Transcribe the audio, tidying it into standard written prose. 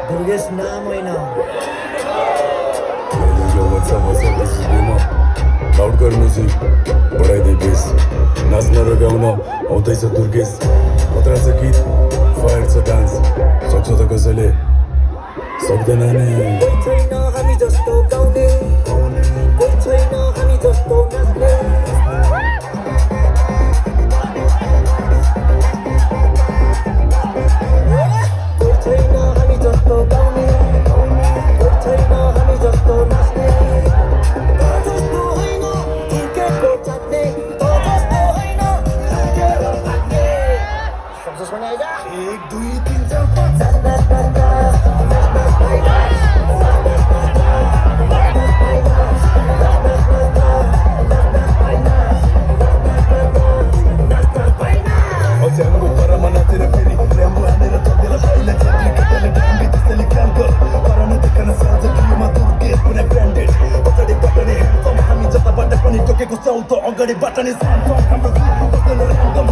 दुर्गेश नाम होइन। Yo, what's up, what's up? This is Bima. Loud कर म्युजिक, बढाइदे बेस, नाच्न र गाउन आउँदैछ दुर्गेश। खतरा छ गीत, फायर छ डान्स, सक्छ त कसैले, सक्दैन नि। कोही छैन हामी जस्तो गाउने, कोही छैन हामी जस्तो नाच्ने। कोही छैन हामी जस्तो गाउने, कोही छैन हामी जस्तो नाच्ने। तँ जस्तो होइन फुर्केको चाट्ने, तँ जस्तो होइन फुर्केर भाग्ने। सक्सेस पनि आएगा। 1 2 3 4 5 अच्याङ्गो परमा नाचेर फेरि ल्याम्बो हानेर चल्देला पहिला छात्री केटाले डाम्बी त्यसैले काम गर पारा नदेखान साँझ भिडमा दुर्गेश पुरै ब्रान्डेड पछाडिबाट नै ह्यान्डसम हामी जताबाट पनि टोकेको चौँ त अगाडिबाट नै सामसङ हाम्रो गीतमा बस्दैन ऱ्यान्डम